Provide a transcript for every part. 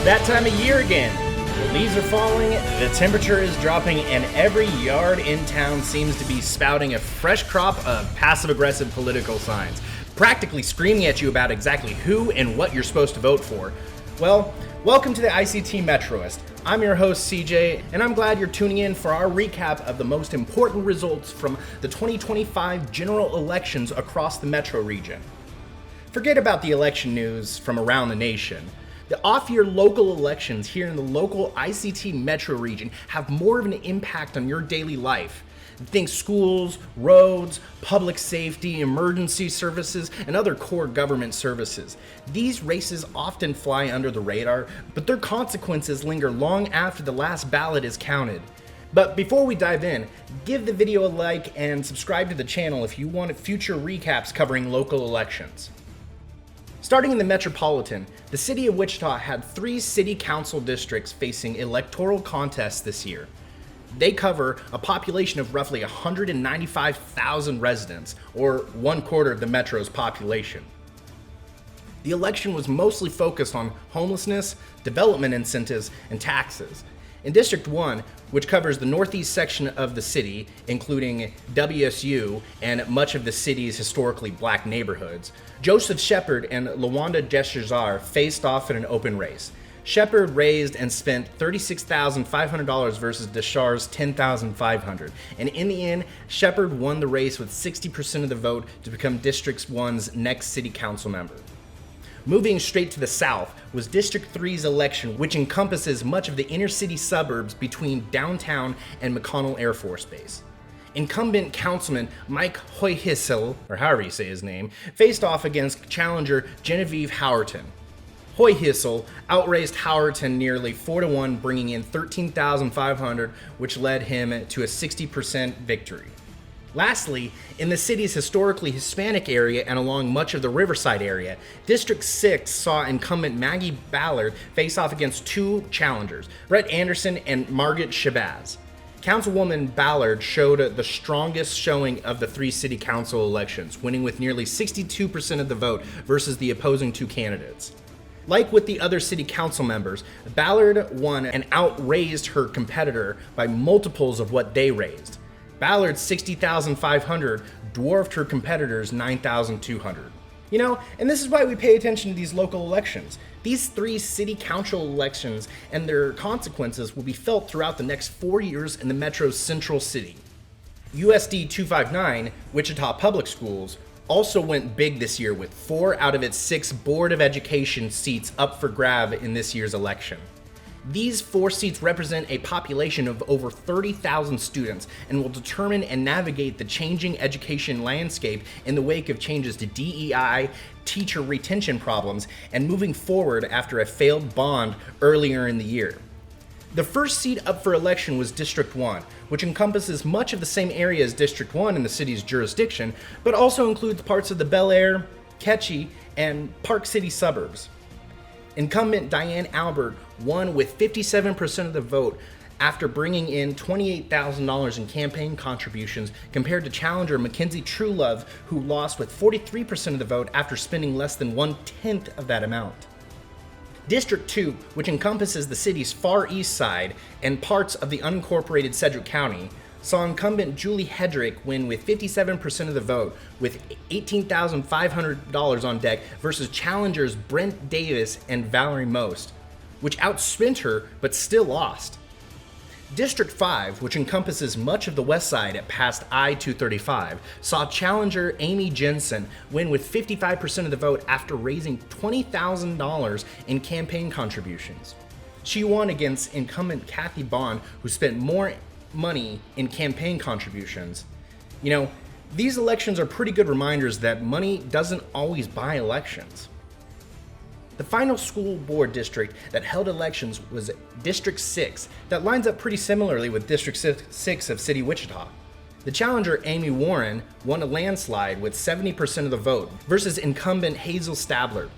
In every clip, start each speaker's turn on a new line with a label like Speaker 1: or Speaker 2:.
Speaker 1: That time of year again. The leaves are falling, the temperature is dropping, and every yard in town seems to be spouting a fresh crop of passive-aggressive political signs, practically screaming at you about exactly who and what you're supposed to vote for. Well, welcome to the ICT Metroist. I'm your host, CJ, and I'm glad you're tuning in for our recap of the most important results from the 2025 general elections across the Metro region. Forget about the election news from around the nation. The off-year local elections here in the local ICT Metro region have more of an impact on your daily life. Think schools, roads, public safety, emergency services, and other core government services. These races often fly under the radar, but their consequences linger long after the last ballot is counted. But before we dive in, give the video a like and subscribe to the channel if you want future recaps covering local elections. Starting in the Metropolitan, the city of Wichita had 3 city council districts facing electoral contests this year. They cover a population of roughly 195,000 residents, or 1/4 of the Metro's population. The election was mostly focused on homelessness, development incentives, and taxes. In District 1, which covers the northeast section of the city, including WSU and much of the city's historically black neighborhoods, Joseph Shepard and LaWanda Deshazar faced off in an open race. Shepard raised and spent $36,500 versus Deshar's $10,500, and in the end, Shepard won the race with 60% of the vote to become District 1's next city council member. Moving straight to the south was District 3's election, which encompasses much of the inner city suburbs between downtown and McConnell Air Force Base. Incumbent councilman Mike Hoyhissel, or however you say his name, faced off against challenger Genevieve Howerton. Hoyhissel outraised Howerton nearly 4-1, bringing in $13,500, which led him to a 60% victory. Lastly, in the city's historically Hispanic area and along much of the Riverside area, District 6 saw incumbent Maggie Ballard face off against 2 challengers, Brett Anderson and Margaret Shabazz. Councilwoman Ballard showed the strongest showing of the 3 city council elections, winning with nearly 62% of the vote versus the opposing 2 candidates. Like with the other city council members, Ballard won and outraised her competitor by multiples of what they raised. Ballard's $60,500 dwarfed her competitor's $9,200. You know, and this is why we pay attention to these local elections. These 3 city council elections and their consequences will be felt throughout the next 4 years in the Metro's central city. USD 259, Wichita Public Schools, also went big this year with 4 out of its 6 Board of Education seats up for grab in this year's election. These 4 seats represent a population of over 30,000 students and will determine and navigate the changing education landscape in the wake of changes to DEI, teacher retention problems, and moving forward after a failed bond earlier in the year. The first seat up for election was District 1, which encompasses much of the same area as District 1 in the city's jurisdiction, but also includes parts of the Bel Air, Ketchie, and Park City suburbs. Incumbent Diane Albert won with 57% of the vote after bringing in $28,000 in campaign contributions compared to challenger Mackenzie Truelove, who lost with 43% of the vote after spending less than 1/10 of that amount. District 2, which encompasses the city's far east side and parts of the unincorporated Sedgwick County, saw incumbent Julie Hedrick win with 57% of the vote, with $18,500 on deck versus challengers Brent Davis and Valerie Most, which outspent her but still lost. District 5, which encompasses much of the west side at past I-235, saw challenger Amy Jensen win with 55% of the vote after raising $20,000 in campaign contributions. She won against incumbent Kathy Bond, who spent more money in campaign contributions. You know, these elections are pretty good reminders that money doesn't always buy elections. The final school board district that held elections was District 6, that lines up pretty similarly with District 6 of City Wichita. The challenger Amy Warren won a landslide with 70% of the vote versus incumbent Hazel Stabler.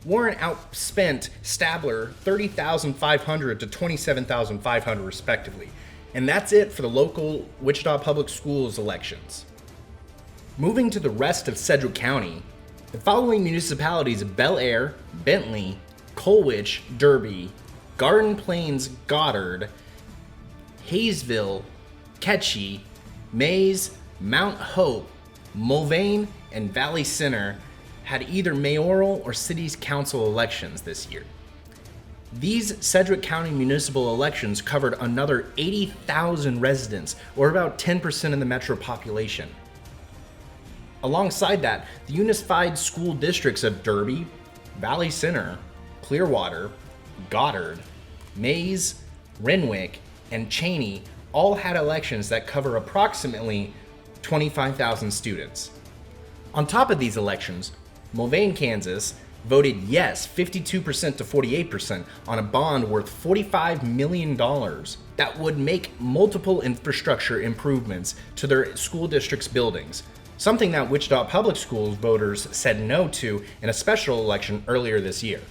Speaker 1: Warren outspent Stabler $30,500 to $27,500 respectively. And that's it for the local Wichita Public Schools elections. Moving to the rest of Sedgwick County, the following municipalities of Bel Air, Bentley, Colwich, Derby, Garden Plains, Goddard, Hayesville, Ketchie, Mays, Mount Hope, Mulvane, and Valley Center had either mayoral or city council elections this year. These Sedgwick County municipal elections covered another 80,000 residents, or about 10% of the metro population. Alongside that, the unified school districts of Derby, Valley Center, Clearwater, Goddard, Mays, Renwick, and Cheney all had elections that cover approximately 25,000 students. On top of these elections, Mulvane, Kansas voted yes 52% to 48% on a bond worth $45 million that would make multiple infrastructure improvements to their school district's buildings, something that Wichita Public Schools voters said no to in a special election earlier this year.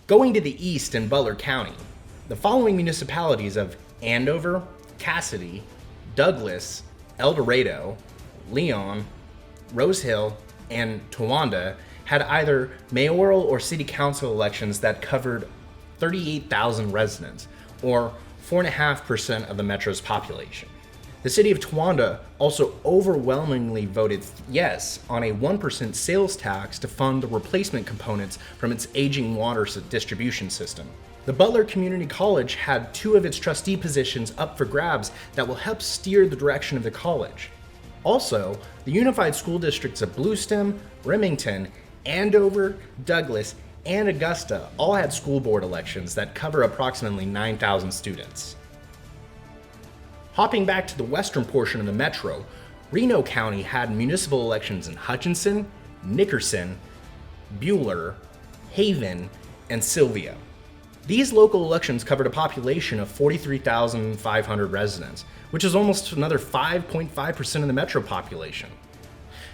Speaker 1: Going to the east in Butler County, the following municipalities of Andover, Cassidy, Douglas, El Dorado, Leon, Rose Hill, and Towanda had either mayoral or city council elections that covered 38,000 residents, or 4.5% of the metro's population. The city of Towanda also overwhelmingly voted yes on a 1% sales tax to fund the replacement components from its aging water distribution system. The Butler Community College had 2 of its trustee positions up for grabs that will help steer the direction of the college. Also, the unified school districts of Bluestem, Remington, Andover, Douglas, and Augusta all had school board elections that cover approximately 9,000 students. Hopping back to the western portion of the metro, Reno County had municipal elections in Hutchinson, Nickerson, Buhler, Haven, and Sylvia. These local elections covered a population of 43,500 residents, which is almost another 5.5% of the metro population.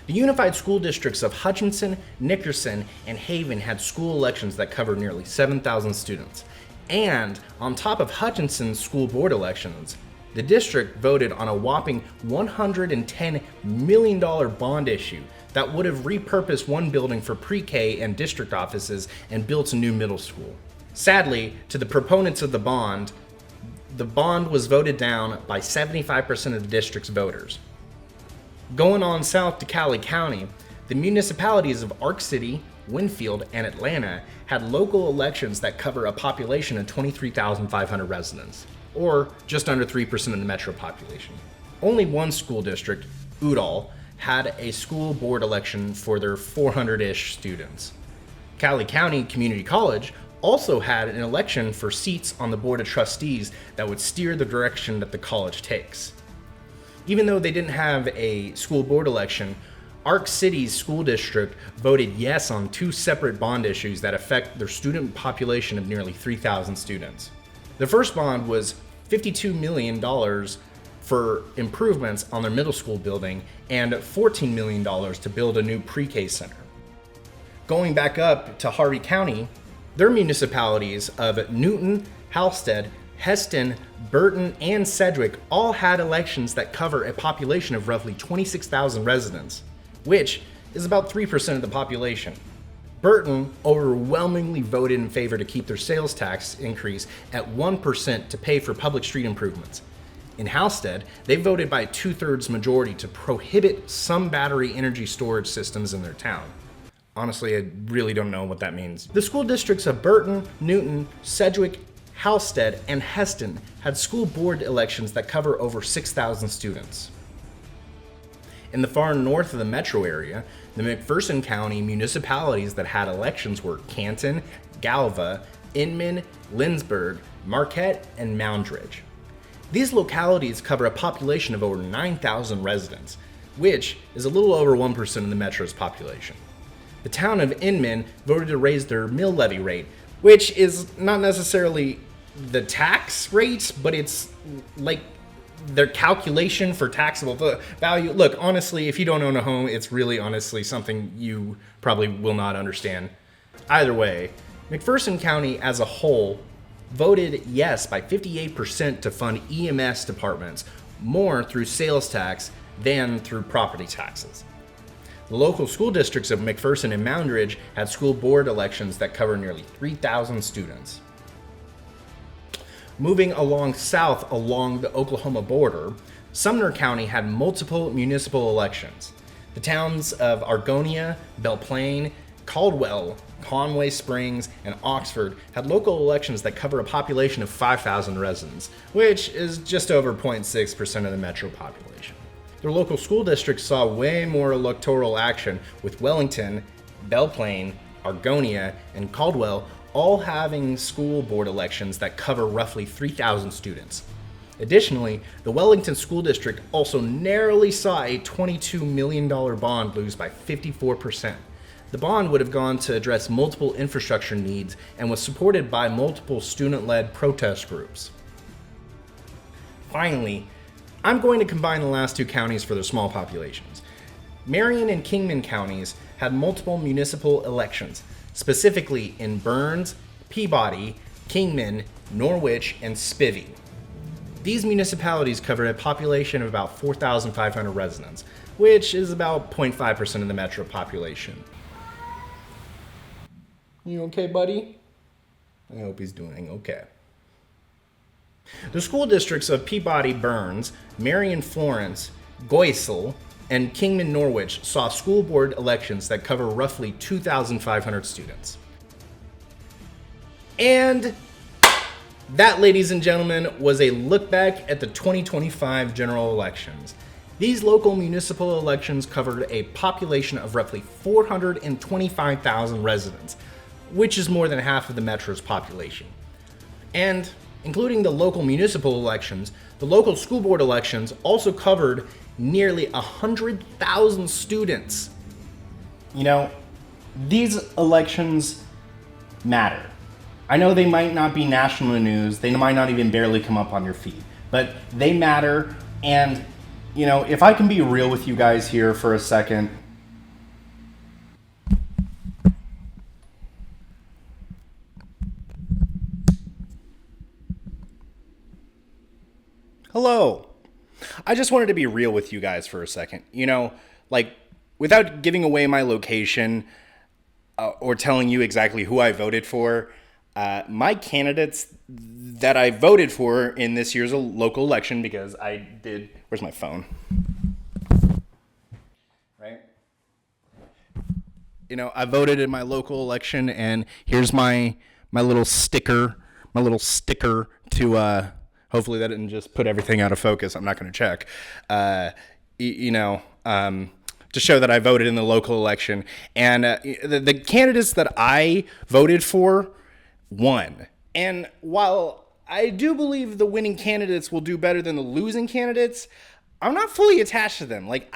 Speaker 1: The unified school districts of Hutchinson, Nickerson, and Haven had school elections that covered nearly 7,000 students. And on top of Hutchinson's school board elections, the district voted on a whopping $110 million bond issue that would have repurposed one building for pre-K and district offices and built a new middle school. Sadly, to the proponents of the bond was voted down by 75% of the district's voters. Going on south to Cali County, the municipalities of Ark City, Winfield, and Atlanta had local elections that cover a population of 23,500 residents, or just under 3% of the metro population. Only one school district, Udall, had a school board election for their 400-ish students. Cali County Community College also had an election for seats on the Board of Trustees that would steer the direction that the college takes. Even though they didn't have a school board election, Ark City's school district voted yes on 2 separate bond issues that affect their student population of nearly 3,000 students. The first bond was $52 million for improvements on their middle school building and $14 million to build a new pre-K center. Going back up to Harvey County, their municipalities of Newton, Halstead, Heston, Burton, and Sedgwick all had elections that cover a population of roughly 26,000 residents, which is about 3% of the population. Burton overwhelmingly voted in favor to keep their sales tax increase at 1% to pay for public street improvements. In Halstead, they voted by a 2/3 majority to prohibit some battery energy storage systems in their town. Honestly, I really don't know what that means. The school districts of Burton, Newton, Sedgwick, Halstead, and Heston had school board elections that cover over 6,000 students. In the far north of the metro area, the McPherson County municipalities that had elections were Canton, Galva, Inman, Lindsborg, Marquette, and Moundridge. These localities cover a population of over 9,000 residents, which is a little over 1% of the metro's population. The town of Inman voted to raise their mill levy rate, which is not necessarily the tax rate, but it's like their calculation for taxable value. Look, honestly, if you don't own a home, it's really honestly something you probably will not understand. Either way, McPherson County as a whole voted yes by 58% to fund EMS departments more through sales tax than through property taxes. The local school districts of McPherson and Moundridge had school board elections that cover nearly 3,000 students. Moving along south along the Oklahoma border, Sumner County had multiple municipal elections. The towns of Argonia, Belle Plaine, Caldwell, Conway Springs, and Oxford had local elections that cover a population of 5,000 residents, which is just over 0.6% of the metro population. Their local school districts saw way more electoral action, with Wellington, Belle Plaine, Argonia, and Caldwell all having school board elections that cover roughly 3,000 students. Additionally, the Wellington School District also narrowly saw a $22 million bond lose by 54%. The bond would have gone to address multiple infrastructure needs and was supported by multiple student-led protest groups. Finally, I'm going to combine the last two counties for their small populations. Marion and Kingman counties had multiple municipal elections, specifically in Burns, Peabody, Kingman, Norwich, and Spivey. These municipalities cover a population of about 4,500 residents, which is about 0.5% of the metro population. You okay, buddy? I hope he's doing okay. The school districts of Peabody Burns, Marion Florence, Goisel, and Kingman Norwich saw school board elections that cover roughly 2,500 students. And that, ladies and gentlemen, was a look back at the 2025 general elections. These local municipal elections covered a population of roughly 425,000 residents, which is more than half of the metro's population. And including the local municipal elections, the local school board elections also covered nearly 100,000 students. You know, these elections matter. I know they might not be national news, they might not even barely come up on your feed, but they matter. And, you know, if I can be real with you guys here for a second, hello. I just wanted to be real with you guys for a second. You know, like, without giving away my location or telling you exactly who I voted for, my candidates that I voted for in this year's local election, because I did... Where's my phone? Right? You know, I voted in my local election, and here's my little sticker, to... hopefully that didn't just put everything out of focus. I'm not going to check. To show that I voted in the local election. And the candidates that I voted for won. And while I do believe the winning candidates will do better than the losing candidates, I'm not fully attached to them. Like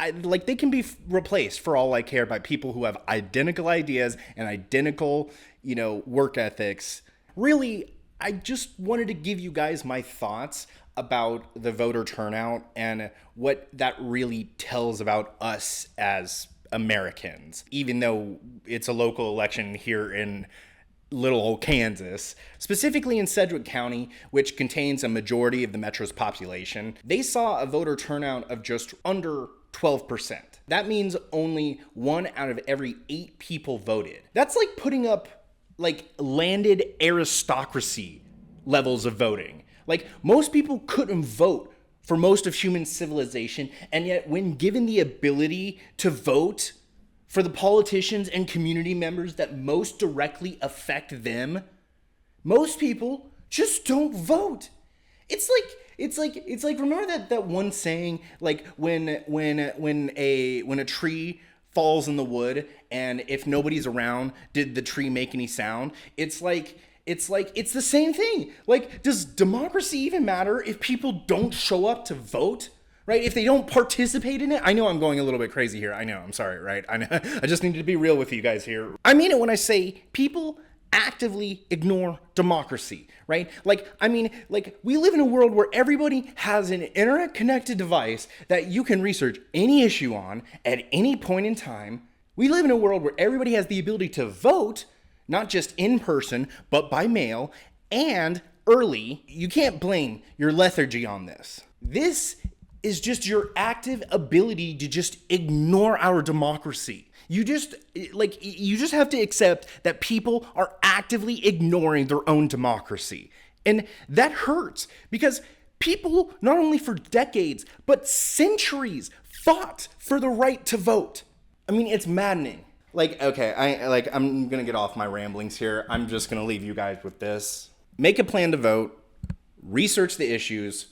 Speaker 1: they can be replaced, for all I care, by people who have identical ideas and identical, work ethics. Really, I just wanted to give you guys my thoughts about the voter turnout and what that really tells about us as Americans, even though it's a local election here in little old Kansas, specifically in Sedgwick County, which contains a majority of the metro's population. They saw a voter turnout of just under 12%. That means only 1 out of every 8 people voted. That's like putting up landed aristocracy levels of voting. Like, most people couldn't vote for most of human civilization, and yet when given the ability to vote for the politicians and community members that most directly affect them, most people just don't vote. It's like remember that one saying, like when a tree falls in the wood, and if nobody's around, did the tree make any sound? It's the same thing. Like, does democracy even matter if people don't show up to vote? Right? If they don't participate in it? I know I'm going a little bit crazy here. I know. I'm sorry, right? I know. I just needed to be real with you guys here. I mean it when I say people actively ignore democracy, right? We live in a world where everybody has an internet-connected device that you can research any issue on at any point in time. We live in a world where everybody has the ability to vote, not just in person, but by mail, and early. You can't blame your lethargy on this. This is just your active ability to just ignore our democracy. You just have to accept that people are actively ignoring their own democracy. And that hurts because people, not only for decades, but centuries, fought for the right to vote. I mean, it's maddening. I'm gonna get off my ramblings here. I'm just gonna leave you guys with this. Make a plan to vote, research the issues,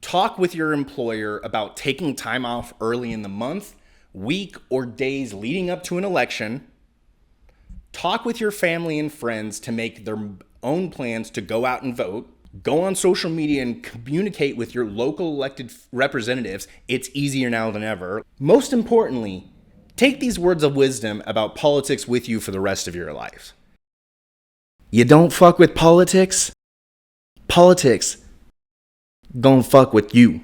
Speaker 1: talk with your employer about taking time off early in the month, week, or days leading up to an election. Talk with your family and friends to make their own plans to go out and vote. Go on social media and communicate with your local elected representatives. It's easier now than ever. Most importantly, take these words of wisdom about politics with you for the rest of your life. You don't fuck with politics, politics gon' fuck with you.